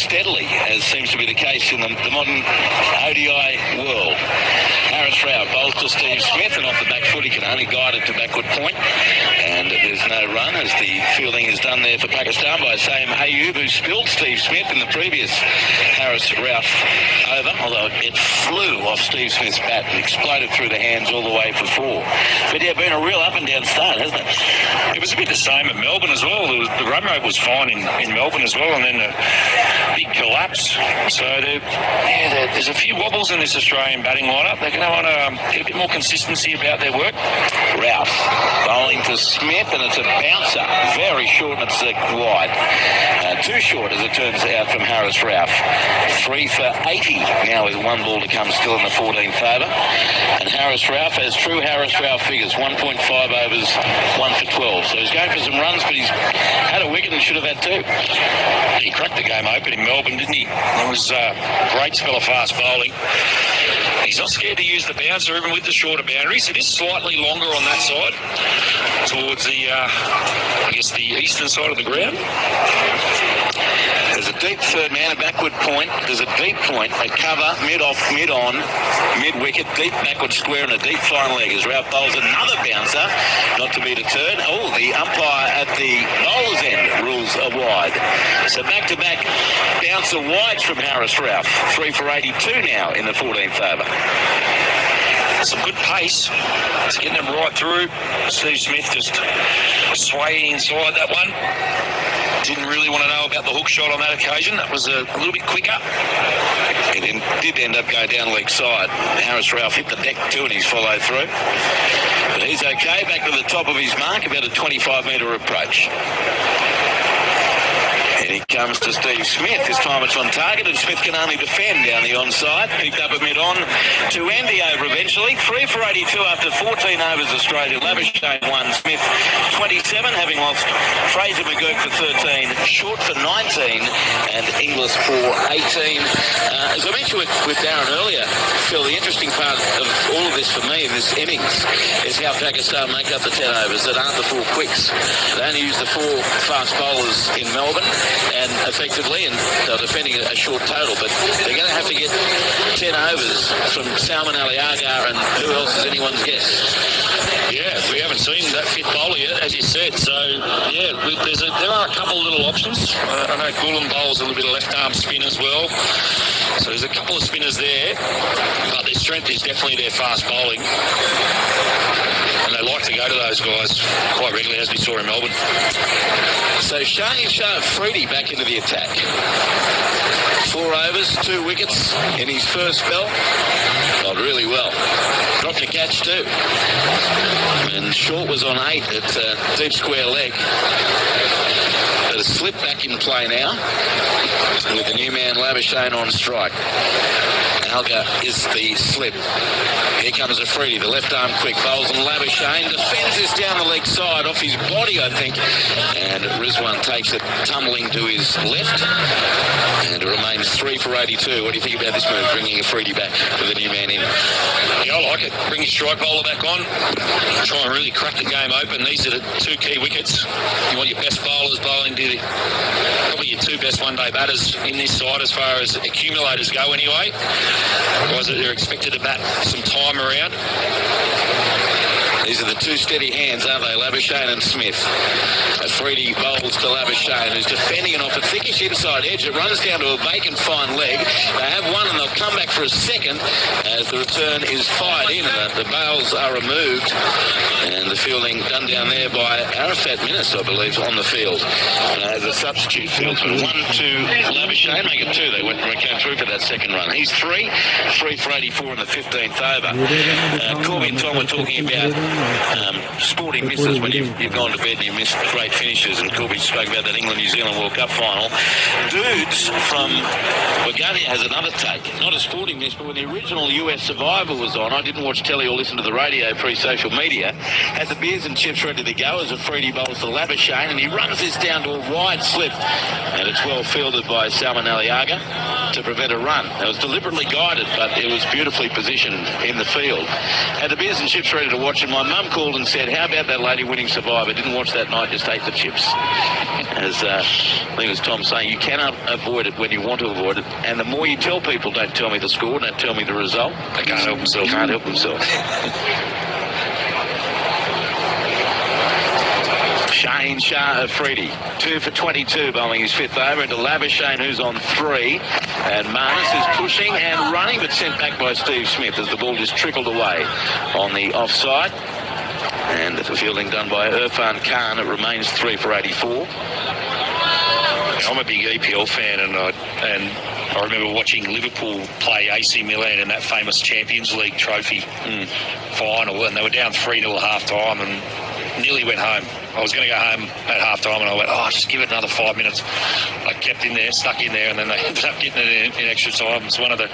steadily, as seems to be the case in the modern ODI world. Harris Rao bowls to Steve Smith, and off the back foot he can only guide it to backward point, and there's no run, as the fielding is done there for Pakistan by Saim Ayub, who spilled Steve Smith in the previous Harris Rao over, although it flew off Steve Smith's bat and exploded through the hands all the way for 4. But yeah, been a real up and down start, hasn't it? It was a bit the same at Melbourne as well. The run rate was fine in Melbourne as well, and then a big collapse. So there's a few wobbles in this Australian batting lineup. They're going to want to get a bit more consistency about their work. Ralph bowling to Smith, and it's a bouncer. Very short, and it's wide. Too short, as it turns out, from Harris Ralph. 3 for 80 now with 1 ball to come still in the 14th over. And Harris Ralph has true Harris Ralph figures, 1.5 overs, 1 for 12. So he's going for some runs, but he's had a wicket and should have had 2. He cracked the game open in Melbourne, didn't he? It was a great spell of fast bowling. He's not scared to use the bouncer, even with the shorter boundaries. It is slightly longer on that side, towards the, I guess, the eastern side of the ground. There's a deep third man, a backward point. There's a deep point, a cover, mid-off, mid-on, mid-wicket, deep backward square and a deep fine leg as Ralph bowls another bouncer, not to be deterred. Oh, the umpire at the bowler's end rules a wide. So back-to-back bouncer wides from Harris Ralph. 3 for 82 now in the 14th over. Some good pace. It's getting them right through. Steve Smith just swaying inside that one. Didn't really want to know about the hook shot on that occasion. That was a little bit quicker. It did end up going down leg side. Harris Ralph hit the deck too, and he's followed through. But he's okay, back to the top of his mark, about a 25-metre approach. And he comes to Steve Smith. This time it's on target, and Smith can only defend down the onside. Picked up a mid-on to end the over eventually. 3 for 82 after 14 overs Australia. Labuschagne 1, Smith 27, having lost Fraser McGurk for 13, Short for 19, and Inglis for 18. As I mentioned with Darren earlier, Phil, the interesting part of all of this for me in this innings is how Pakistan make up the 10 overs that aren't the 4 quicks. They only use the 4 fast bowlers in Melbourne, and effectively, and they're defending a short total, but they're going to have to get 10 overs from Salman Ali Agar, and who else is anyone's guess? Yeah, we haven't seen that fit bowler yet, as you said. So, yeah, there are a couple of little options. I know Gulam bowls a little bit of left-arm spin as well. So there's a couple of spinners there, but their strength is definitely their fast bowling. And they like to go to those guys quite regularly, as we saw in Melbourne. So Sharif Freedy back into the attack. 4 overs, 2 wickets in his first spell. Bowled really well. Dropped a catch too. And Short was on 8 at deep square leg. But a slip back in play now with the new man Labuschagne on strike. Alga is the slip. Here comes Afridi, the left arm quick bowls, and Labuschagne defends this down the leg side off his body, I think. And Rizwan takes it tumbling to his left. And it remains 3 for 82. What do you think about this move, bringing Afridi back with the new man in? Yeah, I like it. Bring your strike bowler back on. Try and really crack the game open. These are the 2 key wickets. You want your best bowlers bowling to probably your 2 best one-day batters in this side as far as accumulators go anyway. Otherwise they're expected to bat some time around. These are the 2 steady hands, aren't they? Labuschagne and Smith. Afridi bowls to Labuschagne, who's defending it off a thickish inside edge. It runs down to a vacant fine leg. They have one, and they'll come back for a second as the return is fired in, and the bails are removed. And the fielding done down there by Arafat Minas, I believe, on the field. The substitute field. 1 to Labuschagne, make it 2. They came through for that second run. He's 3 for 84 in the 15th over. Corby and Tom were talking about sporting misses when you've gone to bed and you missed great finishes, and Corby spoke about that England-New Zealand World Cup final. Dudes from Wagania has another take. Not a sporting miss, but when the original US Survivor was on, I didn't watch telly or listen to the radio pre-social media, had the beers and chips ready to go as Afridi bowls to Labuschagne, and he runs this down to a wide slip, and it's well fielded by Salman Ali Aga to prevent a run. It was deliberately guided, but it was beautifully positioned in the field. Had the beers and chips ready to watch, and my My mum called and said, how about that lady winning Survivor? Didn't watch that night, just ate the chips. As I think it was Tom saying, you cannot avoid it when you want to avoid it. And the more you tell people, don't tell me the score, don't tell me the result, They can't help themselves. Can't help themselves. Shane Afridi, 2 for 22, bowling his fifth over into Labuschagne, who's on 3. And Marnus is pushing and running, but sent back by Steve Smith as the ball just trickled away on the offside. And the fielding done by Irfan Khan. It remains 3 for 84. I'm a big EPL fan, and I remember watching Liverpool play AC Milan in that famous Champions League trophy final, and they were down 3-0 at half-time and nearly went home. I was going to go home at half-time, and I went, just give it another 5 minutes. I kept in there, stuck in there, and then they ended up getting it in extra time. It's one of the